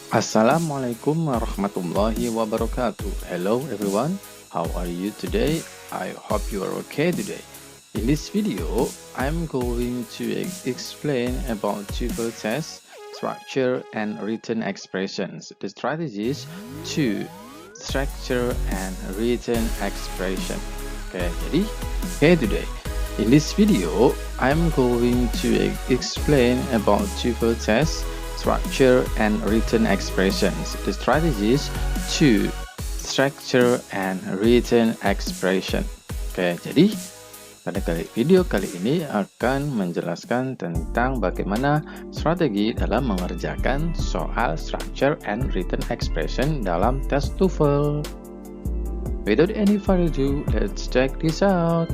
Assalamualaikum warahmatullahi wabarakatuh. Hello everyone, how are you today? I hope you are okay today. In this video, I'm going to explain about TOEFL test, structure and written expressions, the strategies to structure and written expression. Today, in this video, I'm going to explain about TOEFL test, structure and written expressions, the strategies to structure and written expression. Jadi pada video kali ini akan menjelaskan tentang bagaimana strategi dalam mengerjakan soal structure and written expression dalam tes TOEFL. Without any further ado, let's check this out.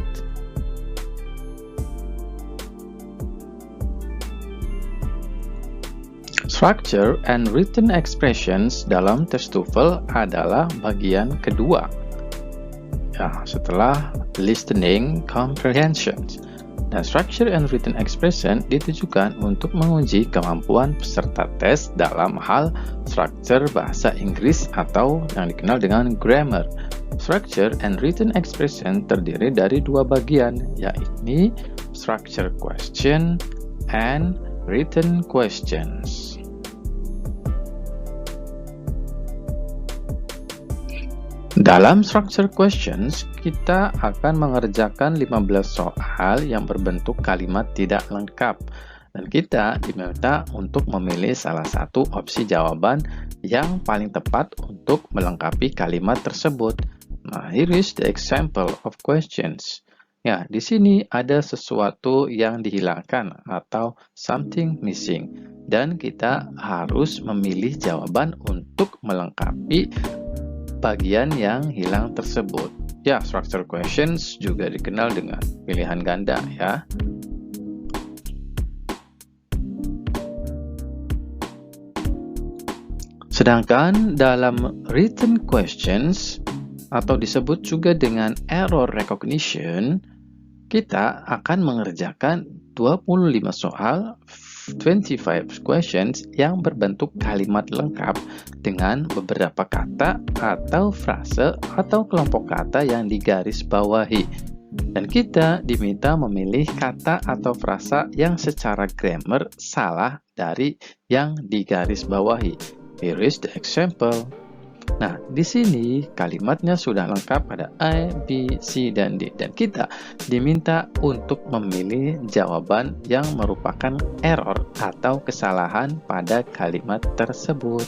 Structure and written expressions dalam tes TOEFL adalah bagian kedua. Setelah listening comprehension. Dan structure and written expression ditujukan untuk menguji kemampuan peserta tes dalam hal struktur bahasa Inggris atau yang dikenal dengan grammar. Structure and written expression terdiri dari dua bagian, yaitu structure question and written questions. Dalam structure questions, kita akan mengerjakan 15 soal yang berbentuk kalimat tidak lengkap. Dan kita diminta untuk memilih salah satu opsi jawaban yang paling tepat untuk melengkapi kalimat tersebut. Nah, here is the example of questions. Di sini ada sesuatu yang dihilangkan atau something missing. Dan kita harus memilih jawaban untuk melengkapi bagian yang hilang tersebut. Structure questions juga dikenal dengan pilihan ganda ya. Sedangkan dalam written questions atau disebut juga dengan error recognition, kita akan mengerjakan 25 soal 25 questions yang berbentuk kalimat lengkap dengan beberapa kata atau frase atau kelompok kata yang digaris bawahi. Dan kita diminta memilih kata atau frasa yang secara grammar salah dari yang digaris bawahi. Here is the example. Nah, di sini kalimatnya sudah lengkap, ada A, B, C, dan D. Dan kita diminta untuk memilih jawaban yang merupakan error atau kesalahan pada kalimat tersebut.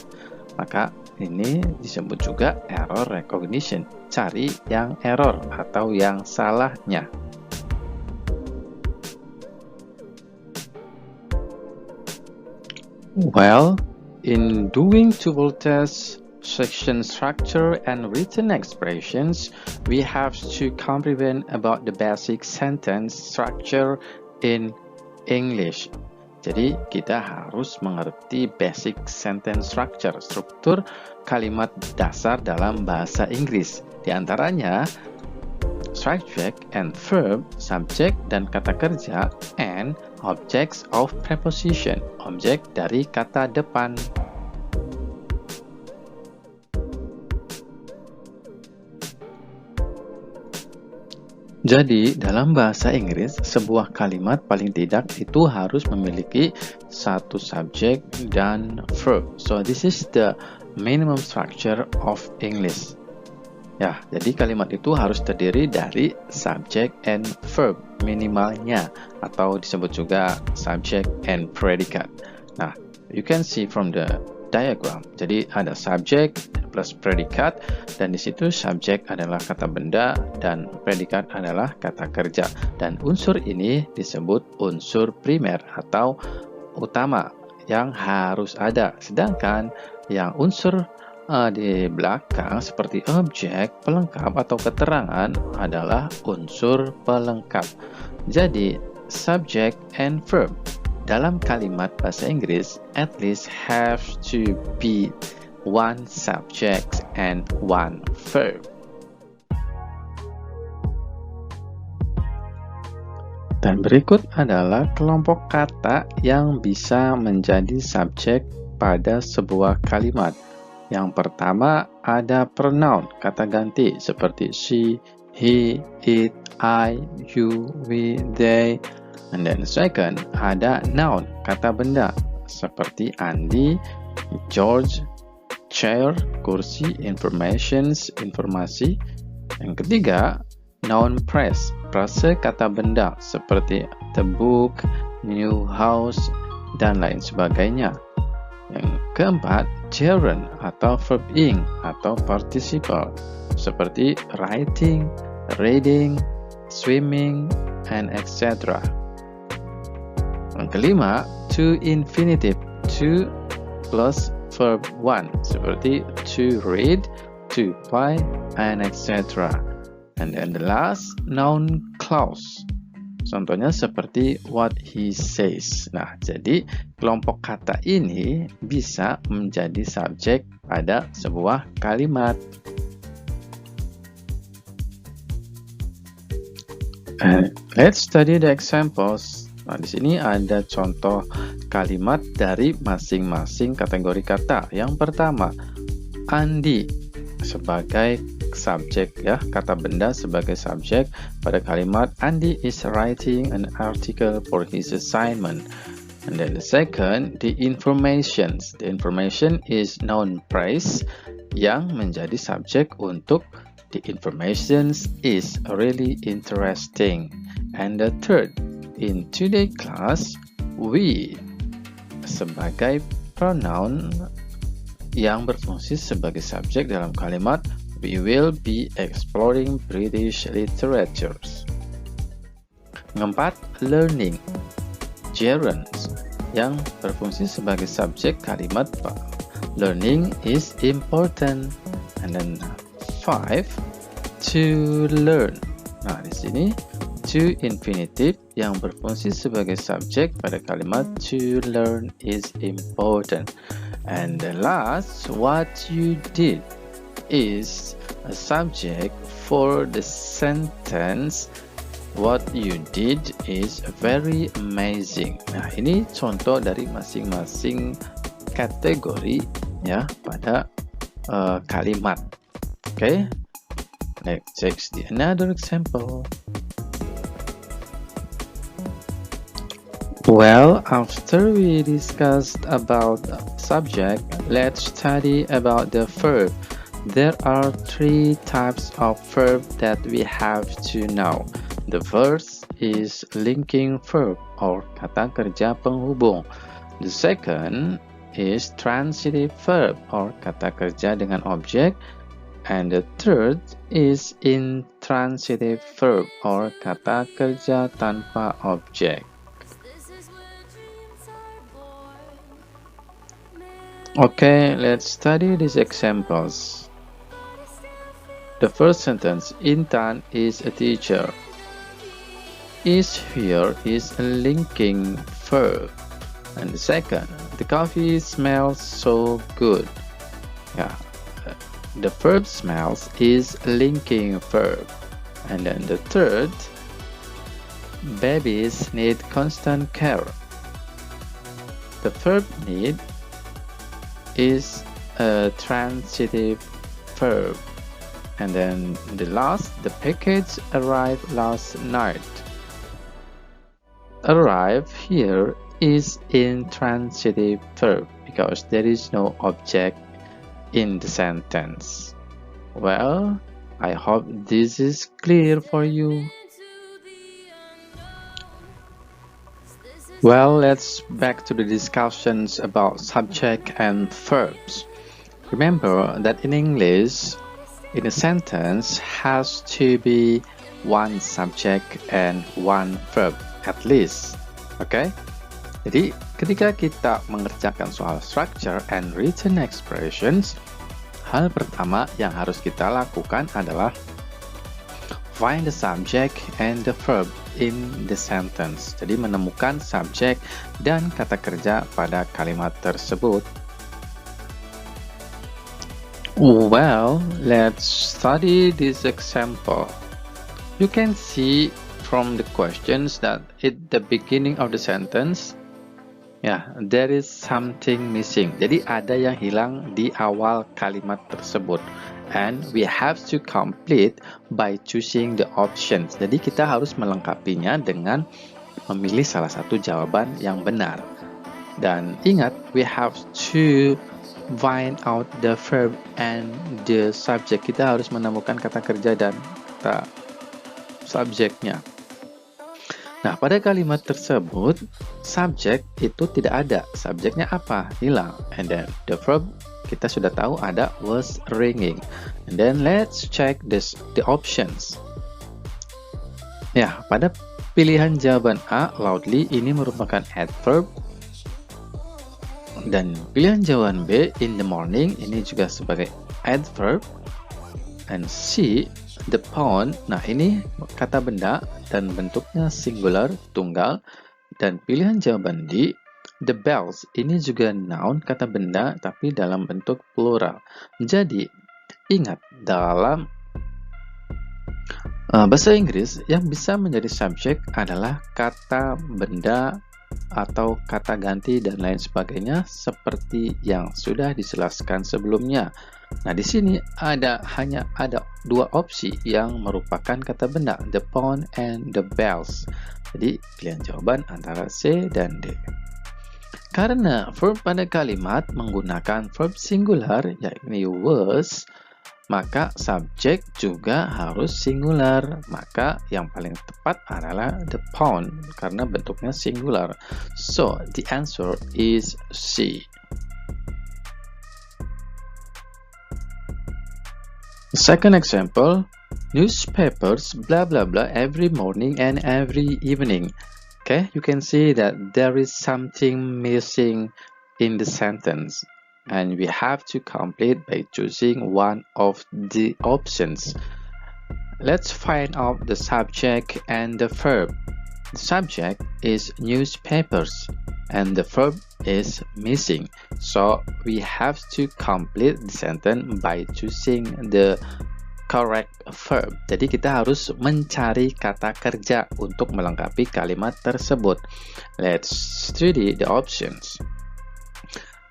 Maka ini disebut juga error recognition. Cari yang error atau yang salahnya. Well, in doing TOEFL tests, section structure and written expressions, we have to comprehend about the basic sentence structure in English. Jadi kita harus mengerti basic sentence structure, struktur kalimat dasar dalam bahasa Inggris. Di antaranya subject and verb, subjek dan kata kerja, and objects of preposition, objek dari kata depan. Jadi, dalam bahasa Inggris, sebuah kalimat paling tidak itu harus memiliki satu subjek dan verb. So, this is the minimum structure of English. Jadi kalimat itu harus terdiri dari subject and verb minimalnya, atau disebut juga subject and predicate. Nah, you can see from the diagram. Jadi ada subject plus predikat, dan di situ subjek adalah kata benda dan predikat adalah kata kerja. Dan unsur ini disebut unsur primer atau utama yang harus ada. Sedangkan yang unsur di belakang seperti objek, pelengkap atau keterangan adalah unsur pelengkap. Jadi subject and verb dalam kalimat bahasa Inggris at least have to be one subject and one verb. Dan berikut adalah kelompok kata yang bisa menjadi subjek pada sebuah kalimat. Yang pertama ada pronoun, kata ganti seperti she, he, it, I, you, we, they. And then second ada noun, kata benda seperti Andi, George, chair, kursi, informasi. Yang ketiga, noun phrase, frase kata benda seperti the book, new house, dan lain sebagainya. Yang keempat, gerund atau verb ing atau participle seperti writing, reading, swimming, and etc. Yang kelima, to infinitive, to plus verb 1 seperti to read, to play, and etc. And then the last, noun clause. Contohnya seperti what he says. Nah, jadi kelompok kata ini bisa menjadi subjek pada sebuah kalimat. Let's study the examples. Nah, di sini ada contoh kalimat dari masing-masing kategori kata. Yang pertama, Andi sebagai subjek, ya, kata benda sebagai subjek pada kalimat Andi is writing an article for his assignment. And then the second, the information is noun phrase yang menjadi subjek untuk the information is really interesting. And the third, in today's class, we sebagai pronoun yang berfungsi sebagai subjek dalam kalimat we will be exploring British literatures. Keempat, learning, gerunds yang berfungsi sebagai subjek kalimat learning is important. And then 5, to learn. Nah, di sini to infinitive yang berfungsi sebagai subjek pada kalimat to learn is important. And the last, what you did is a subject for the sentence what you did is very amazing. Nah, ini contoh dari masing-masing kategori, ya, pada kalimat. Okay, let's check another example. Well, after we discussed about the subject, let's study about the verb. There are 3 types of verb that we have to know. The first is linking verb or kata kerja penghubung. The second is transitive verb or kata kerja dengan objek. And the third is intransitive verb or kata kerja tanpa objek. Okay, let's study these examples. The first sentence, Intan is a teacher. Is here is a linking verb. And the second, the coffee smells so good. Yeah, the verb smells is a linking verb. And then the third, babies need constant care. The verb need is a transitive verb. And then the last, the package arrived last night. Arrive here is intransitive verb because there is no object in the sentence. Well, I hope this is clear for you. Well, let's back to the discussions about subject and verbs. Remember that in English, in a sentence has to be one subject and one verb at least. Okay? Jadi, ketika kita mengerjakan soal structure and written expressions, hal pertama yang harus kita lakukan adalah find the subject and the verb in the sentence. Jadi menemukan subjek dan kata kerja pada kalimat tersebut. Well, let's study this example. You can see from the questions that at the beginning of the sentence, Ya, there is something missing. Jadi ada yang hilang di awal kalimat tersebut. And we have to complete by choosing the options. Jadi kita harus melengkapinya dengan memilih salah satu jawaban yang benar. Dan ingat, we have to find out the verb and the subject. Kita harus menemukan kata kerja dan kata subjeknya. Nah, pada kalimat tersebut, subjek itu tidak ada. Subjeknya apa? Hilang. And then the verb kita sudah tahu ada was ringing. And then let's check the options. Ya, pada pilihan jawaban A, loudly, ini merupakan adverb. Dan pilihan jawaban B, in the morning, ini juga sebagai adverb. And C, the phone, nah ini kata benda dan bentuknya singular, tunggal. Dan pilihan jawaban D, the bells, ini juga noun, kata benda, tapi dalam bentuk plural. Jadi, ingat, dalam bahasa Inggris, yang bisa menjadi subjek adalah kata benda atau kata ganti dan lain sebagainya seperti yang sudah dijelaskan sebelumnya. Nah, di sini hanya ada dua opsi yang merupakan kata benda, the phone and the bells. Jadi, pilihan jawaban antara C dan D. Karena verb pada kalimat menggunakan verb singular, yakni was, maka subjek juga harus singular. Maka yang paling tepat adalah the phone karena bentuknya singular. So, the answer is C. Second example, newspapers blah blah blah every morning and every evening. Okay, you can see that there is something missing in the sentence. And we have to complete by choosing one of the options. Let's find out the subject and the verb. The subject is newspapers and the verb is missing. So we have to complete the sentence by choosing the correct verb. Jadi kita harus mencari kata kerja untuk melengkapi kalimat tersebut. Let's study the options.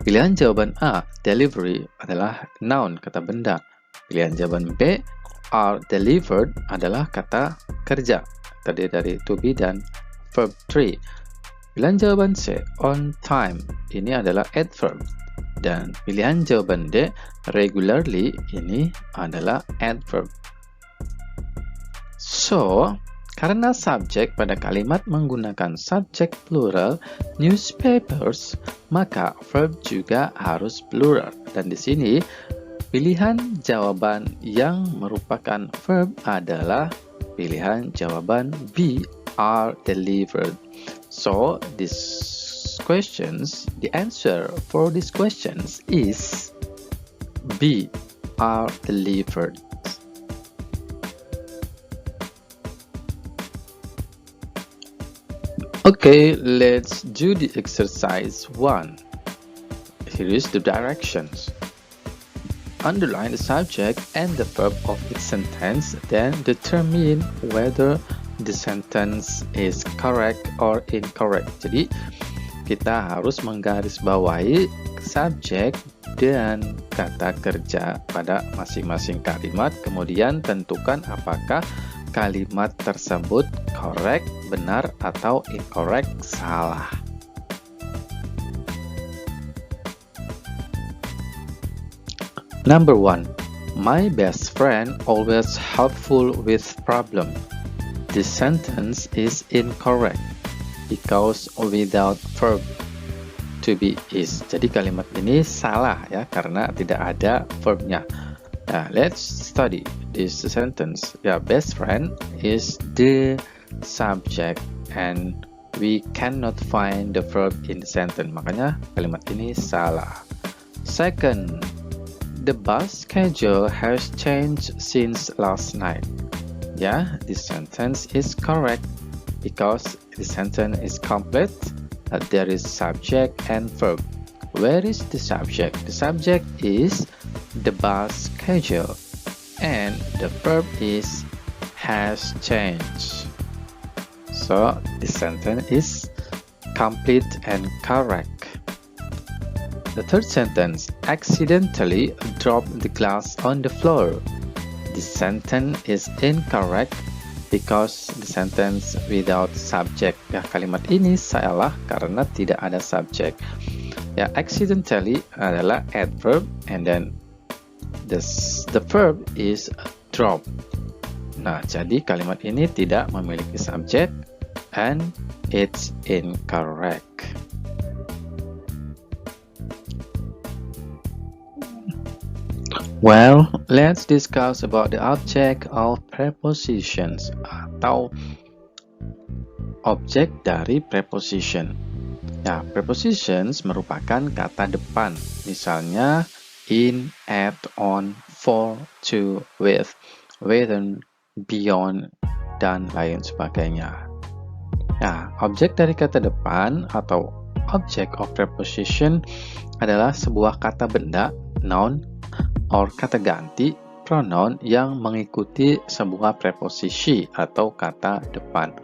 Pilihan jawaban A, delivery, adalah noun, kata benda. Pilihan jawaban B, are delivered, adalah kata kerja, terdiri dari to be dan verb 3. Pilihan jawaban C, on time, ini adalah adverb. Dan pilihan jawaban D, regularly, ini adalah adverb. So, karena subjek pada kalimat menggunakan subjek plural, newspapers, maka verb juga harus plural. Dan di sini, pilihan jawaban yang merupakan verb adalah pilihan jawaban B, are delivered. So, the answer for these questions is B, are delivered. Okay, let's do the exercise 1. Here is the directions. Underline the subject and the verb of its sentence, then determine whether the sentence is correct or incorrect. Jadi, kita harus menggarisbawahi subjek dan kata kerja pada masing-masing kalimat, kemudian tentukan apakah kalimat tersebut correct, benar, atau incorrect, salah. Number 1. My best friend always helpful with problem. This sentence is incorrect because without verb to be is. Jadi kalimat ini salah ya karena tidak ada verbnya. Nah, let's study this sentence. Yeah, best friend is the subject and we cannot find the verb in the sentence. Makanya kalimat ini salah. Second, the bus schedule has changed since last night. Yeah, this sentence is correct because the sentence is complete. There is subject and verb. Where is the subject? The subject is the bus schedule and the verb is has changed. So the sentence is complete and correct. The third sentence, accidentally dropped the glass on the floor. This sentence is incorrect because the sentence without subject. Ya, kalimat ini salah karena tidak ada subjek. Ya, accidentally adalah adverb and then the verb is drop. Nah, jadi kalimat ini tidak memiliki subjek and it's incorrect. Well, let's discuss about the object of prepositions atau objek dari preposition. Ya, prepositions merupakan kata depan. Misalnya in, at, on, for, to, with, within, beyond, dan lain sebagainya. Nah, objek dari kata depan atau object of preposition adalah sebuah kata benda, noun, or kata ganti, pronoun yang mengikuti sebuah preposisi atau kata depan.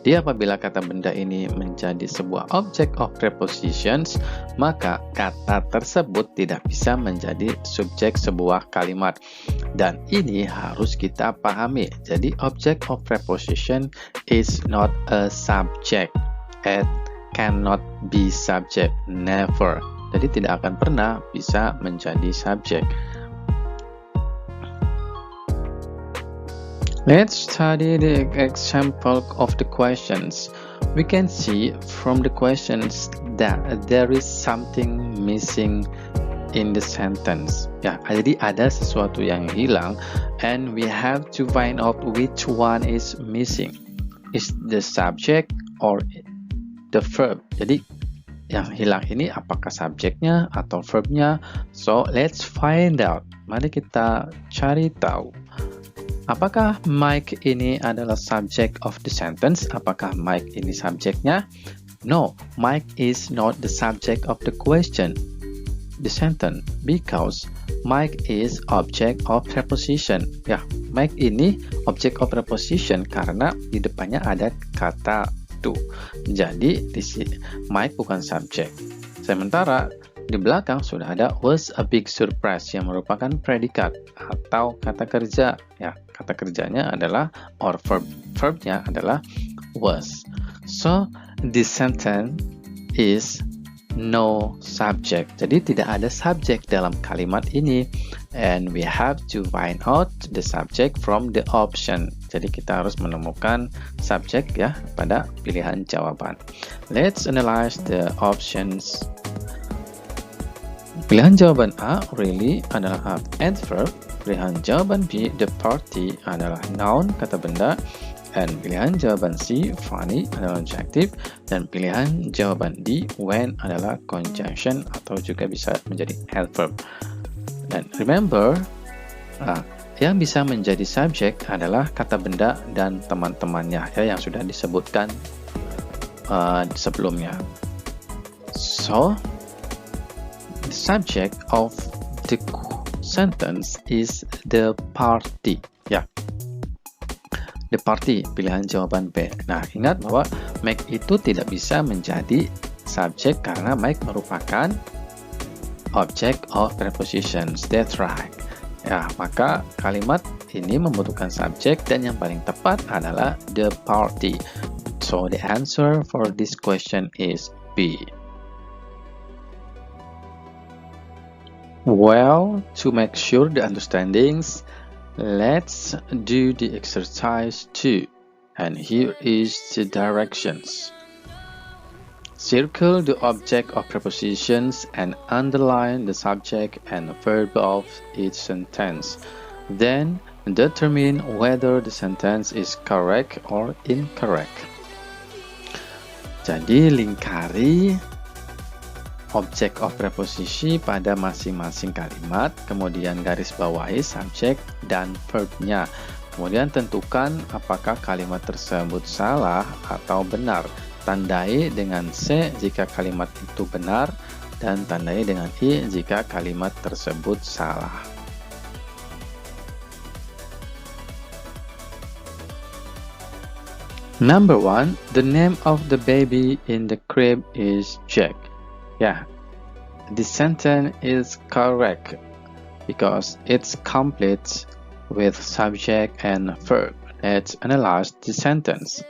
Jadi apabila kata benda ini menjadi sebuah object of prepositions, maka kata tersebut tidak bisa menjadi subjek sebuah kalimat. Dan ini harus kita pahami. Jadi object of preposition is not a subject. It cannot be subject. Never. Jadi tidak akan pernah bisa menjadi subjek. Let's study the example of the questions. We can see from the questions that there is something missing in the sentence. Ya, jadi ada sesuatu yang hilang and we have to find out which one is missing. Is the subject or the verb? Jadi yang hilang ini apakah subjeknya atau verbnya? So let's find out. Mari kita cari tahu. Apakah Mike ini adalah subject of the sentence? Apakah Mike ini subjeknya? No, Mike is not the subject of the question, the sentence, because Mike is object of preposition. Ya, Mike ini object of preposition karena di depannya ada kata to. Jadi Mike bukan subjek. Sementara di belakang sudah ada was a big surprise yang merupakan predikat atau kata kerja. Ya, kata kerjanya adalah or verbnya adalah was. So this sentence is no subject. Jadi tidak ada subjek dalam kalimat ini and we have to find out the subject from the option. Jadi kita harus menemukan subjek ya pada pilihan jawaban. Let's analyze the options. Pilihan jawaban A, really, adalah adverb. Pilihan jawaban B, the party, adalah noun, kata benda. Dan pilihan jawaban C, funny, adalah adjective. Dan pilihan jawaban D, when, adalah conjunction atau juga bisa menjadi adverb. Dan remember, yang bisa menjadi subjek adalah kata benda dan teman-temannya ya, yang sudah disebutkan sebelumnya. So, the subject of the sentence is the party. Ya, the party, pilihan jawaban B. Nah, ingat bahwa Mike itu tidak bisa menjadi subjek karena Mike merupakan object of prepositions. That's right. Ya, maka kalimat ini membutuhkan subjek dan yang paling tepat adalah the party. So the answer for this question is B. Well, to make sure the understandings, let's do the exercise 2. And here is the directions. Circle the object of prepositions and underline the subject and verb of each sentence. Then determine whether the sentence is correct or incorrect. Jadi lingkari object of preposisi pada masing-masing kalimat, kemudian garis bawahi subjek dan verbnya. Kemudian tentukan apakah kalimat tersebut salah atau benar. Tandai dengan C jika kalimat itu benar dan tandai dengan I jika kalimat tersebut salah. Number 1. The name of the baby in the crib is Jack. Yeah, this sentence is correct because it's complete with subject and verb. Let's analyze the sentence.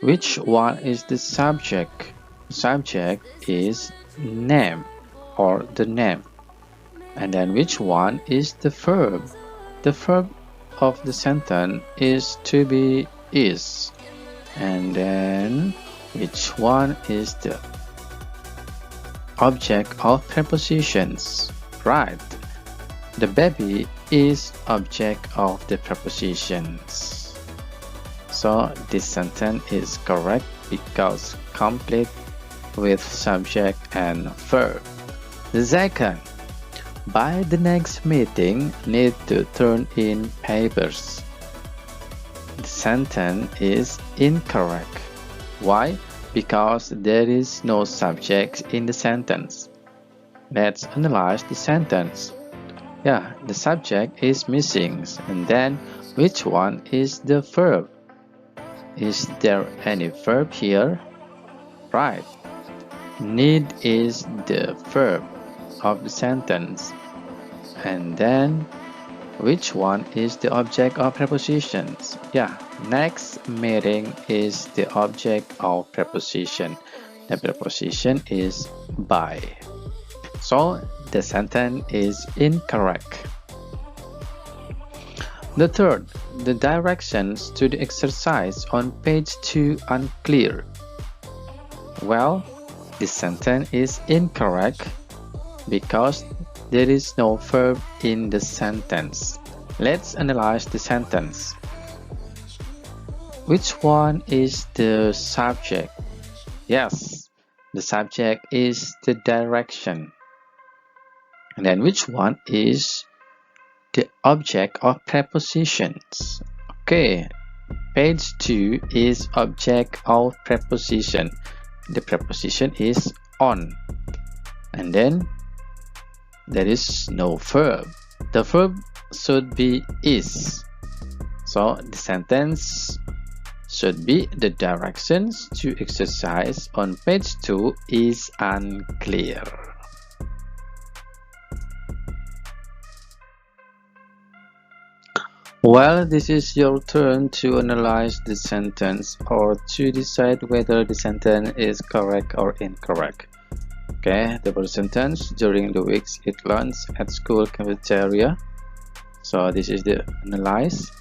Which one is the subject? Subject is name or the name. And then which one is the verb? The verb of the sentence is to be is. And then which one is the object of prepositions? Right. The baby is object of the prepositions. So this sentence is correct because complete with subject and verb. The second, by the next meeting, need to turn in papers. The sentence is incorrect. Why? Because there is no subject in the sentence. Let's analyze the sentence. Yeah, the subject is missing. And then, which one is the verb? Is there any verb here? Right. Need is the verb of the sentence. And then, which one is the object of prepositions? Yeah, next meeting is the object of preposition. The preposition is by. So the sentence is incorrect. The third, the directions to the exercise on page 2 unclear. Well, this sentence is incorrect because there is no verb in the sentence. Let's analyze the sentence. Which one is the subject? Yes, the subject is the direction. And then which one is the object of prepositions? Okay, page 2 is object of preposition. The preposition is on. And then there is no verb. The verb should be is. So the sentence should be the directions to exercise on page 2 is unclear. Well, this is your turn to analyze the sentence or to decide whether the sentence is correct or incorrect. Okay, the first sentence, during the weeks it lunch at school cafeteria. So this is the analyze.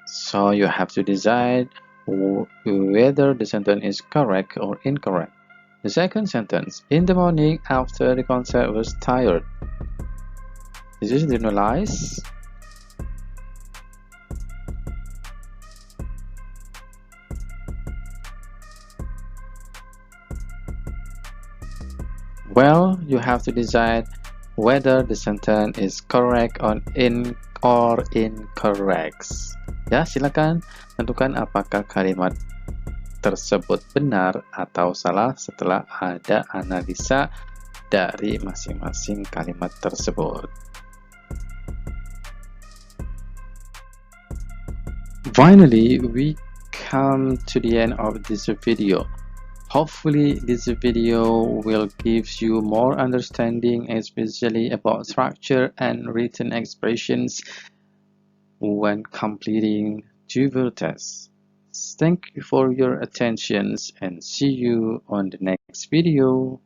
So you have to decide whether the sentence is correct or incorrect. The second sentence, in the morning after the concert was tired. This is the analyze. Well, you have to decide whether the sentence is correct or incorrect. Ya, silakan tentukan apakah kalimat tersebut benar atau salah setelah ada analisa dari masing-masing kalimat tersebut. Finally, we come to the end of this video. Hopefully this video will give you more understanding, especially about structure and written expressions when completing TOEFL tests. Thank you for your attention and see you on the next video.